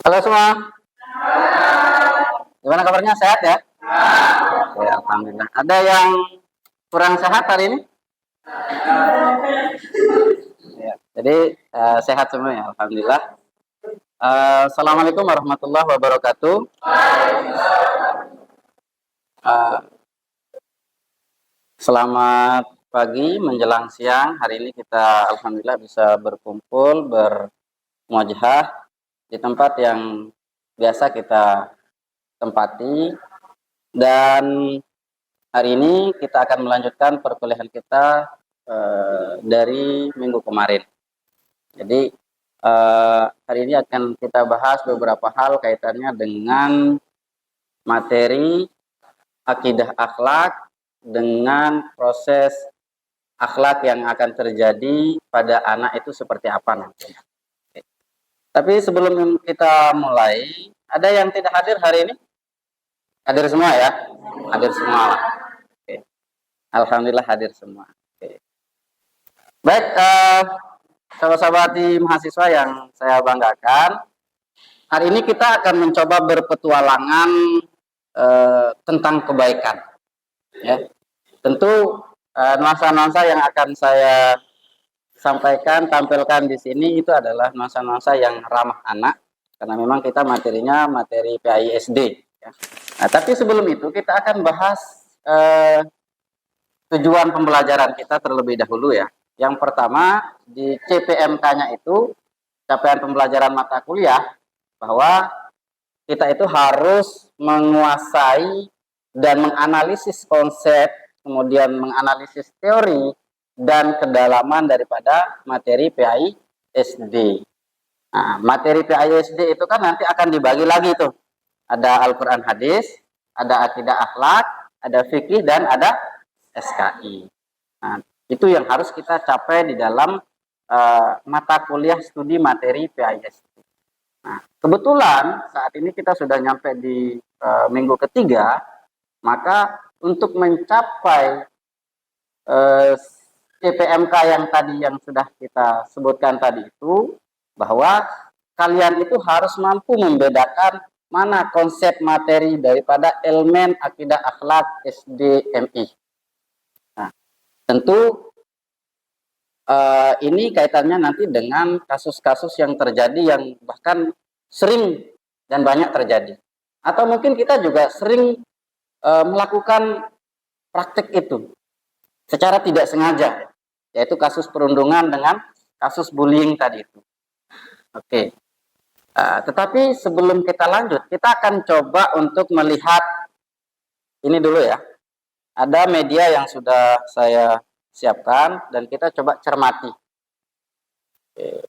Halo semua, gimana kabarnya? Sehat ya? Oke, alhamdulillah. Ada yang kurang sehat hari ini? Ya, jadi sehat semua ya, alhamdulillah. Assalamualaikum warahmatullahi wabarakatuh. Eh, Selamat pagi menjelang siang. Hari ini kita alhamdulillah bisa berkumpul bermuajahah di tempat yang biasa kita tempati, dan hari ini kita akan melanjutkan perkuliahan kita dari minggu kemarin. Jadi hari ini akan kita bahas beberapa hal kaitannya dengan materi akidah akhlak dengan proses akhlak yang akan terjadi pada anak itu seperti apa nanti. Tapi sebelum kita mulai, ada yang tidak hadir hari ini? Hadir semua ya? Hadir semua. Oke. Alhamdulillah hadir semua. Oke. Baik, sahabat-sahabat di mahasiswa yang saya banggakan, hari ini kita akan mencoba berpetualangan tentang kebaikan. Ya, tentu nuansa-nuansa yang akan saya sampaikan, tampilkan di sini itu adalah nuansa-nuansa yang ramah anak, karena memang kita materinya materi PAI-SD. Ya. Nah, tapi sebelum itu kita akan bahas tujuan pembelajaran kita terlebih dahulu ya. Yang pertama di CPMK-nya itu capaian pembelajaran mata kuliah, bahwa kita itu harus menguasai dan menganalisis konsep, kemudian menganalisis teori dan kedalaman daripada materi PAI SD. Nah, materi PAI SD itu kan nanti akan dibagi lagi tuh. Ada Al-Quran hadis, ada akidah akhlak, ada fikih, dan ada SKI. Nah, itu yang harus kita capai di dalam mata kuliah studi materi PAI SD. Nah, kebetulan saat ini kita sudah nyampe di minggu ketiga, maka untuk mencapai CPMK yang tadi yang sudah kita sebutkan tadi itu, bahwa kalian itu harus mampu membedakan mana konsep materi daripada elemen akidah akhlak SDMI. Nah, tentu ini kaitannya nanti dengan kasus-kasus yang terjadi yang bahkan sering dan banyak terjadi. Atau mungkin kita juga sering melakukan praktek itu secara tidak sengaja, yaitu kasus perundungan dengan kasus bullying tadi itu. Oke. Tetapi sebelum kita lanjut, kita akan coba untuk melihat ini dulu ya. Ada media yang sudah saya siapkan dan kita coba cermati. Oke.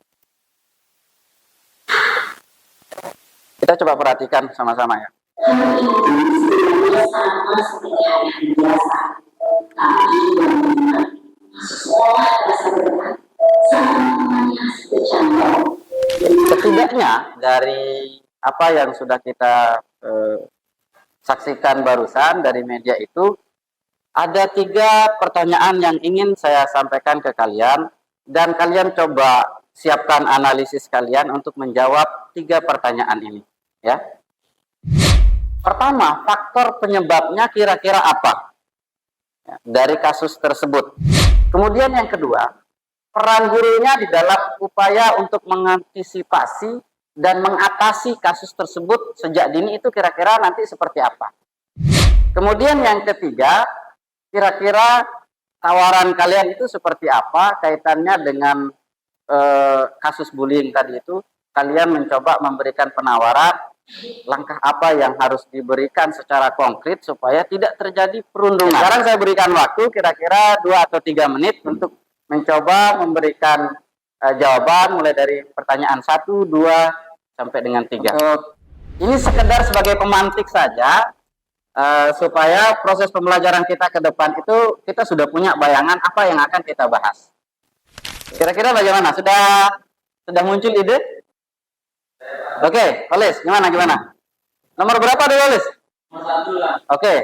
Kita coba perhatikan sama-sama ya. Setidaknya dari apa yang sudah kita saksikan barusan dari media itu, ada 3 pertanyaan yang ingin saya sampaikan ke kalian, dan kalian coba siapkan analisis kalian untuk menjawab 3 pertanyaan ini ya. Pertama, faktor penyebabnya kira-kira apa ya, dari kasus tersebut. Kemudian yang kedua, peran gurunya di dalam upaya untuk mengantisipasi dan mengatasi kasus tersebut sejak dini itu kira-kira nanti seperti apa. Kemudian yang ketiga, kira-kira tawaran kalian itu seperti apa kaitannya dengan kasus bullying tadi itu. Kalian mencoba memberikan penawaran langkah apa yang harus diberikan secara konkret supaya tidak terjadi perundungan. Sekarang saya berikan waktu kira-kira 2 atau 3 menit untuk mencoba memberikan jawaban mulai dari pertanyaan 1, 2 sampai dengan 3. Ini sekedar sebagai pemantik saja supaya proses pembelajaran kita ke depan itu kita sudah punya bayangan apa yang akan kita bahas. Kira-kira bagaimana? Sudah muncul ide? Oke, Olis, gimana? Nomor berapa dulu, Olis? Nomor 1 lah. Oke.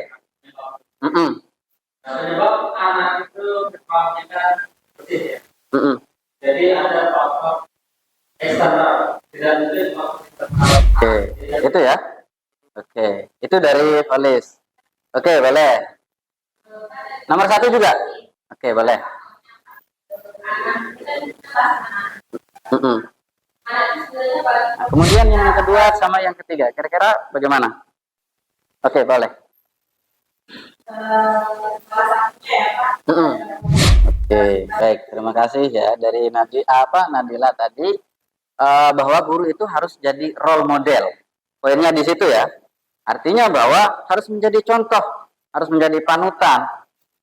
Penyebab anak itu berkewajiban putih ya. Jadi ada faktor eksternal tidak mungkin Oke, itu ya. Oke, itu dari Valis. Oke, boleh. Nomor satu juga. Oke, boleh. Mm-mm. Nah, kemudian yang kedua sama yang ketiga, kira-kira bagaimana? Oke, boleh. Mm-mm. Oke, baik. Terima kasih ya dari Nadila tadi bahwa guru itu harus jadi role model. Poinnya di situ ya. Artinya bahwa harus menjadi contoh, harus menjadi panutan.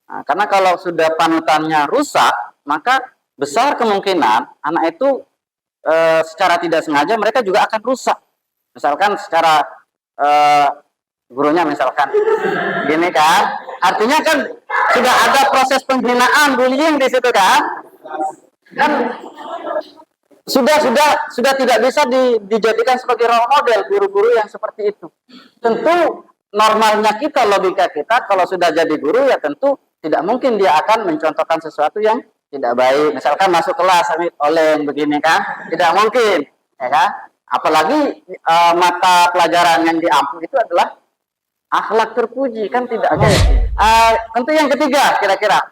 Nah, karena kalau sudah panutannya rusak, maka besar kemungkinan anak itu secara tidak sengaja mereka juga akan rusak. Misalkan secara eh, gurunya misalkan gini kan, artinya kan sudah ada proses penghinaan, bullying di situ kan sudah tidak bisa dijadikan sebagai role model guru-guru yang seperti itu. Tentu normalnya kita, logika kita, kalau sudah jadi guru ya tentu tidak mungkin dia akan mencontohkan sesuatu yang tidak baik. Misalkan masuk kelas oleh begini kan, tidak mungkin, ya kan? Apalagi mata pelajaran yang diampu itu adalah akhlak terpuji, kan tidak mungkin. Tentu yang ketiga, kira-kira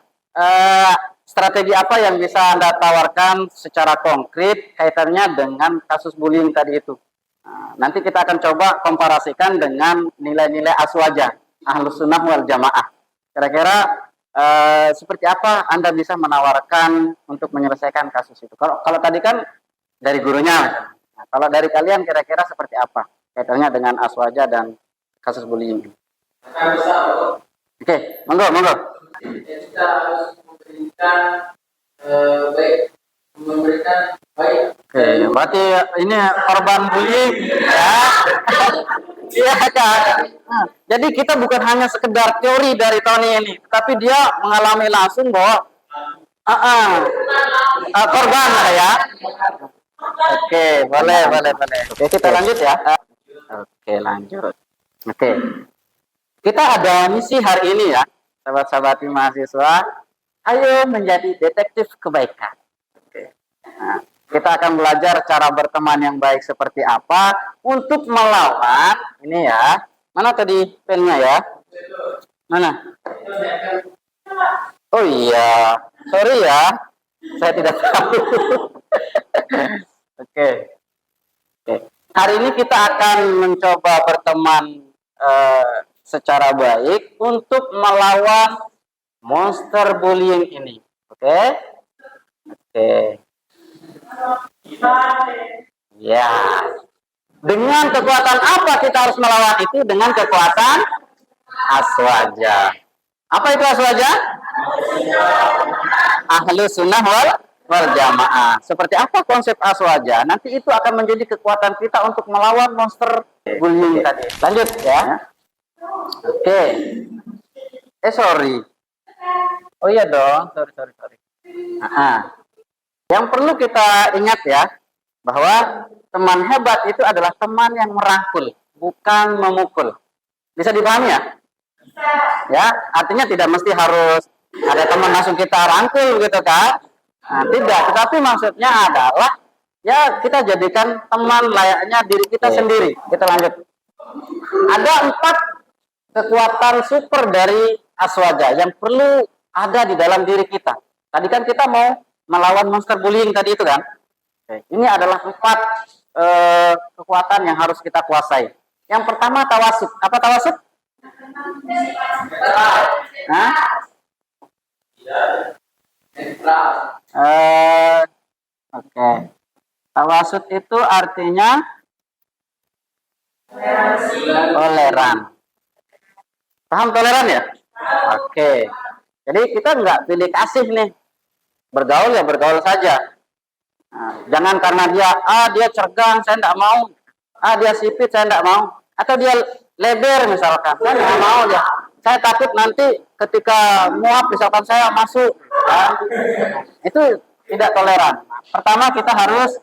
strategi apa yang bisa Anda tawarkan secara konkret kaitannya dengan kasus bullying tadi itu? Nanti kita akan coba komparasikan dengan nilai-nilai aswaja, ahlus sunnah wal jamaah. Kira-kira seperti apa Anda bisa menawarkan untuk menyelesaikan kasus itu? Kalau tadi kan dari gurunya, nah, kalau dari kalian kira-kira seperti apa kaitannya dengan aswaja dan kasus bullying? akan besar loh. Oke, monggo. Kita harus memberikan baik. Oke, berarti ini korban bullying ya. Iya kan. Nah, jadi kita bukan hanya sekedar teori dari Tony ini, tapi dia mengalami langsung bahwa korban ya. Oke, boleh. Oke, kita lanjut ya. Oke, lanjut. Oke. Kita ada misi hari ini ya, sahabat-sahabat mahasiswa. Ayo menjadi detektif kebaikan. Oke. Nah, kita akan belajar cara berteman yang baik seperti apa untuk melawan ini ya. Mana tadi pennya ya? Mana? Oh iya, sorry ya, saya tidak tahu. Oke. Hari ini kita akan mencoba berteman secara baik untuk melawan monster bullying ini. Oke? Ya. Dengan kekuatan apa kita harus melawan itu? Dengan kekuatan aswaja. Apa itu aswaja? Ahlus sunnah wal jamaah. Seperti apa konsep aswaja? Nanti itu akan menjadi kekuatan kita untuk melawan monster bullying tadi. Lanjut ya. Oke. Sorry. Oh iya dong. Sorry. Yang perlu kita ingat ya, bahwa teman hebat itu adalah teman yang merangkul, bukan memukul. Bisa dipahami ya? Ya, artinya tidak mesti harus ada teman langsung kita rangkul gitu kan? Nah, tidak, tetapi maksudnya adalah ya kita jadikan teman layaknya diri kita sendiri. Kita lanjut. Ada 4 kekuatan super dari aswaja yang perlu ada di dalam diri kita. Tadi kan kita mau melawan monster bullying tadi itu kan? Ini adalah 4 kekuatan yang harus kita kuasai. Yang pertama tawasud. Apa tawasud? Nah? Oke. Tawasud itu artinya toleran. Paham toleran ya? Oke. Jadi kita nggak pilih kasih nih. Bergaul ya bergaul saja. Nah, jangan karena dia cergang, saya tidak mau. Dia sipit, saya tidak mau. Atau dia lebar misalkan, saya tidak mau ya. Saya takut nanti ketika muap misalkan saya masuk. Itu tidak toleran. Pertama kita harus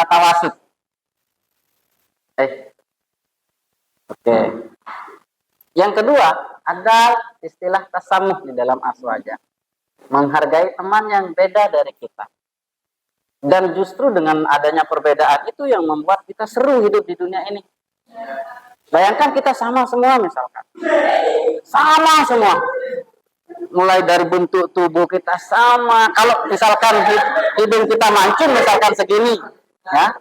tawasud. Oke. Yang kedua ada istilah tasamuh di dalam aswaja. Menghargai teman yang beda dari kita. Dan justru dengan adanya perbedaan itu yang membuat kita seru hidup di dunia ini. Bayangkan kita sama semua misalkan. Sama semua. Mulai dari bentuk tubuh kita sama. Kalau misalkan hidung kita mancung misalkan segini, ya,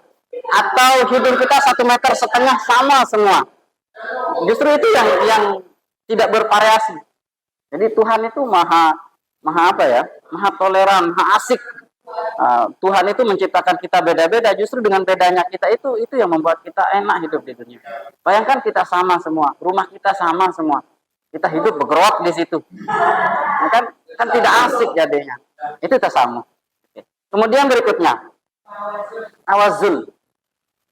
atau hidung kita 1,5 meter sama semua. Justru itu yang tidak bervariasi. Jadi Tuhan itu maha apa ya? Maha toleran, maha asik. Tuhan itu menciptakan kita beda-beda. Justru dengan bedanya kita itu yang membuat kita enak hidup di dunia. Bayangkan kita sama semua, rumah kita sama semua. Kita hidup bergerak di situ. Kan tidak asik jadinya. Itu tasamuh. Kemudian berikutnya, tawazun.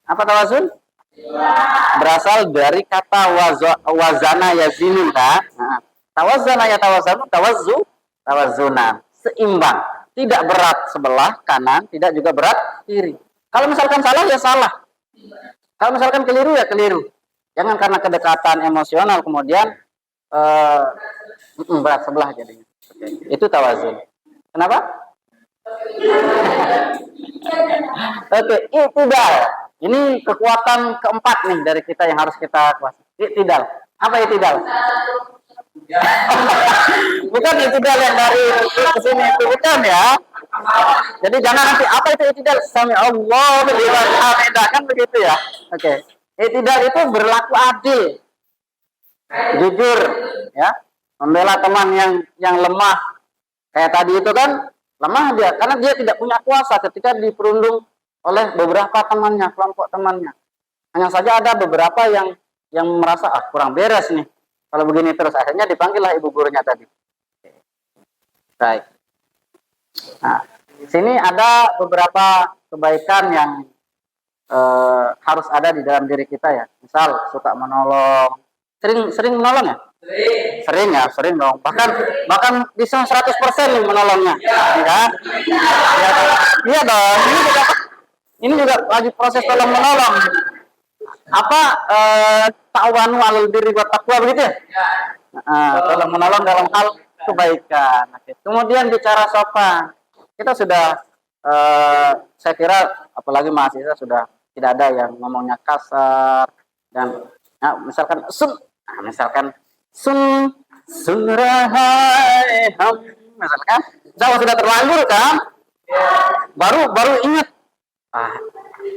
Apa tawazun? Berasal dari kata wazana yazinu, kan? Tawazana ya tawazunan, seimbang, tidak berat sebelah kanan, tidak juga berat kiri. Kalau misalkan salah ya salah, kalau misalkan keliru ya keliru. Jangan karena kedekatan emosional kemudian berat sebelah jadinya. Itu tawazun. Kenapa? Oke, itidal. Ini kekuatan keempat nih dari kita yang harus kita kuasai. Itidal. Apa itidal? Bukan itidal yang dari ke sini itu, bukan ya. Jadi jangan nanti apa itu itidal? Sami Allah liman hamidah, kan begitu ya. Oke. Itidal itu berlaku adil. Jujur, ya. Membela teman yang lemah. Kayak tadi itu kan lemah dia karena dia tidak punya kuasa ketika diperundung oleh beberapa temannya, kelompok temannya. Hanya saja ada beberapa yang merasa kurang beres nih. Kalau begini terus akhirnya dipanggillah ibu gurunya tadi. Baik. Nah, di sini ada beberapa kebaikan yang harus ada di dalam diri kita ya. Misal suka menolong. Sering menolong ya? Sering dong. Bahkan bisa 100% nih menolongnya. Ya. Iya dong. Ini juga lagi proses tolong menolong. Apa ta'awanu 'alal birri wat taqwa begitu ya? Tolong menolong dalam hal kebaikan. Kemudian bicara sopan. Kita sudah saya kira apalagi mahasiswa sudah tidak ada yang ngomongnya kasar dan misalkan sunrahai misalkan jauh sudah terlanjur kan, baru ingat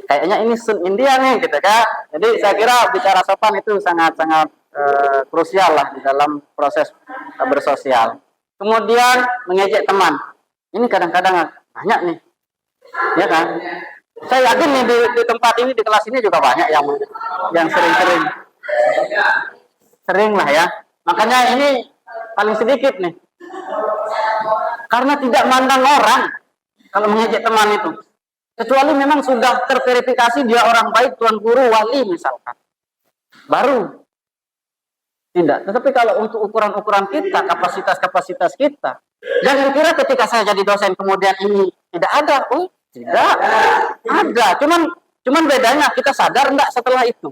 kayaknya ini sun India nih gitu kan. Jadi saya kira bicara sopan itu sangat krusial lah di dalam proses bersosial. Kemudian mengejek teman, ini kadang-kadang banyak nih, ya kan? Saya yakin nih di tempat ini, di kelas ini juga banyak yang sering lah ya. Makanya ini paling sedikit nih. Karena tidak mandang orang kalau mengejek teman itu. Kecuali memang sudah terverifikasi dia orang baik, tuan guru, wali misalkan. Baru. Tidak. Tetapi kalau untuk ukuran-ukuran kita, kapasitas kita, jangan kira ketika saya jadi dosen kemudian ini tidak ada. Oh, tidak. Ada. Cuman bedanya kita sadar enggak setelah itu.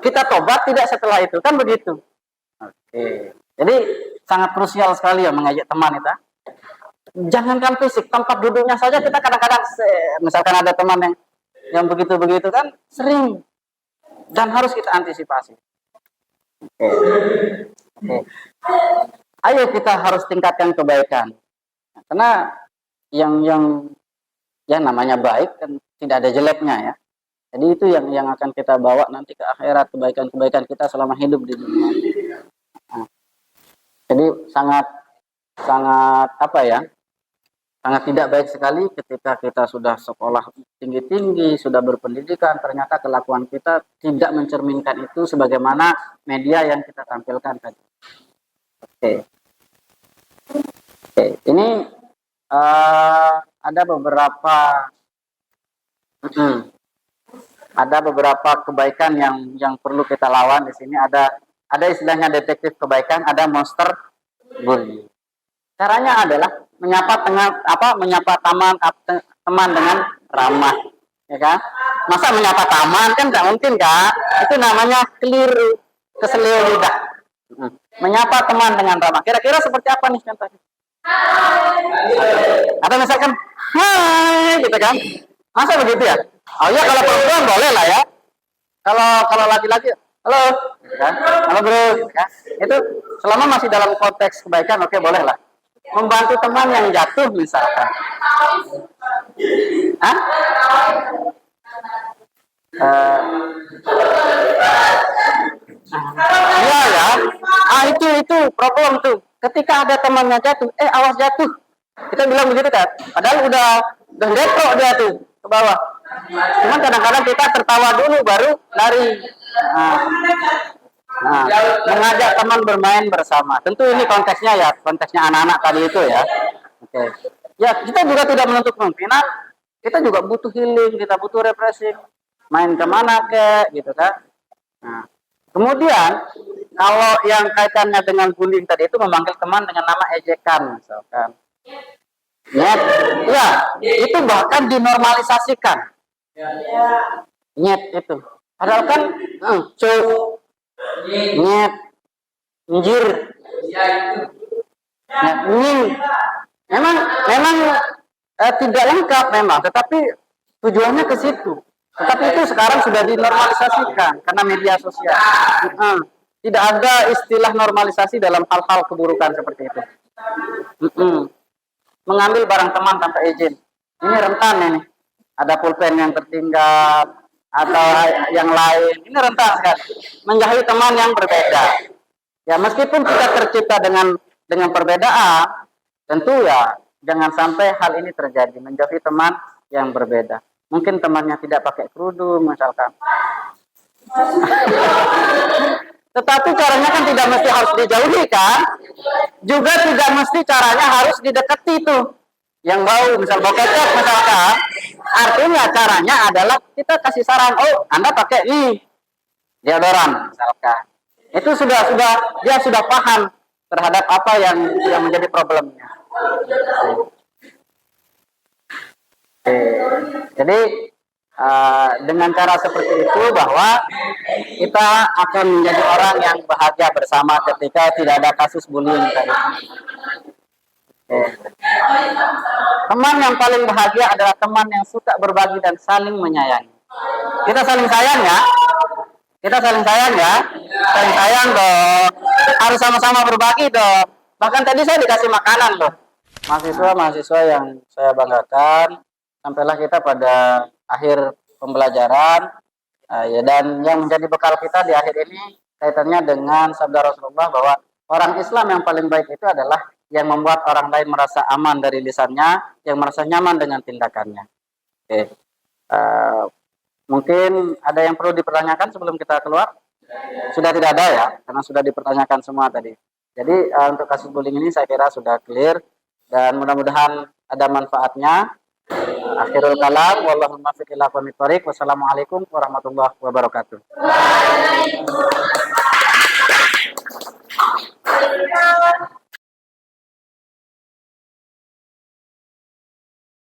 Kita tobat tidak setelah itu, kan begitu. Oke. Jadi sangat krusial sekali ya mengajak teman itu. Jangankan fisik, tempat duduknya saja kita kadang-kadang misalkan ada teman yang begitu-begitu kan sering dan harus kita antisipasi. Oke. Ayo kita harus tingkatkan kebaikan. Karena yang ya namanya baik kan tidak ada jeleknya ya. Jadi itu yang akan kita bawa nanti ke akhirat, kebaikan-kebaikan kita selama hidup di dunia. Jadi sangat apa ya? Sangat tidak baik sekali ketika kita sudah sekolah tinggi-tinggi, sudah berpendidikan, ternyata kelakuan kita tidak mencerminkan itu sebagaimana media yang kita tampilkan tadi. Oke. Ini ada beberapa kebaikan yang perlu kita lawan di sini. Ada istilahnya detektif kebaikan, ada monster bully. Caranya adalah menyapa teman dengan ramah, ya kan? Masa menyapa taman kan tidak mungkin kan? Itu namanya keliru, keselio lidah. Menyapa teman dengan ramah. Kira-kira seperti apa nih contohnya? Atau misalkan hai gitu kan, masa begitu ya? Oh ya, kalau perempuan boleh lah ya, kalau kalau laki-laki halo gitu kan, halo bro gitu kan. Itu selama masih dalam konteks kebaikan, oke, boleh lah. Membantu teman yang jatuh misalkan. Hah? Eh, iya ya. Itu problem tuh. Ketika ada temannya jatuh, awas jatuh. Kita bilang begitu kan. Padahal udah deprok dia tuh ke bawah. Cuman kadang-kadang kita tertawa dulu baru lari. Nah, nah, mengajak teman bermain bersama. Tentu ini konteksnya ya, konteksnya anak-anak tadi itu ya. Oke. Ya, kita juga tidak menutup kemungkinan kita juga butuh healing, kita butuh refreshing. Main kemana kek gitu kan. Nah, kemudian kalau yang kaitannya dengan bullying tadi itu memanggil teman dengan nama ejekan misalkan. Nyet, ya itu bahkan dinormalisasikan. Nyet itu. Padahal kan, cuk, nyet, njir, nyet, nying. Memang tidak lengkap memang, tetapi tujuannya ke situ. Tetapi itu sekarang sudah dinormalisasikan karena media sosial. Tidak ada istilah normalisasi dalam hal-hal keburukan seperti itu. Mengambil barang teman tanpa izin. Ini rentan ini. Ada pulpen yang tertinggal atau yang lain. Ini rentan sekali. Menjauhi teman yang berbeda. Ya meskipun kita tercipta dengan perbedaan, tentu ya jangan sampai hal ini terjadi. Menjauhi teman yang berbeda. Mungkin temannya tidak pakai kerudung misalkan. Tetapi caranya kan tidak mesti harus dijauhi kan? Juga tidak mesti caranya harus didekati tuh. Yang bau, misal bau kecap misalkan. Artinya caranya adalah kita kasih saran, oh Anda pakai nih deodoran misalkan. Itu dia sudah paham terhadap apa yang menjadi problemnya. Jadi dengan cara seperti itu bahwa kita akan menjadi orang yang bahagia bersama ketika tidak ada kasus bullying tadi. Teman yang paling bahagia adalah teman yang suka berbagi dan saling menyayangi. Kita saling sayang ya. Kita saling sayang ya. Saling sayang dong. Harus sama-sama berbagi dong. Bahkan tadi saya dikasih makanan loh. Mahasiswa yang saya banggakan. Sampailah kita pada akhir pembelajaran ya, dan yang menjadi bekal kita di akhir ini kaitannya dengan sabda Rasulullah bahwa orang Islam yang paling baik itu adalah yang membuat orang lain merasa aman dari lisannya, yang merasa nyaman dengan tindakannya. Oke. Mungkin ada yang perlu dipertanyakan sebelum kita keluar? Sudah tidak ada ya, karena sudah dipertanyakan semua tadi. Jadi untuk kasus bullying ini saya kira sudah clear dan mudah-mudahan ada manfaatnya. Akhirul kalam, wallahul muwaffiq ila aqwamit thoriq. Wassalamualaikum warahmatullahi wabarakatuh.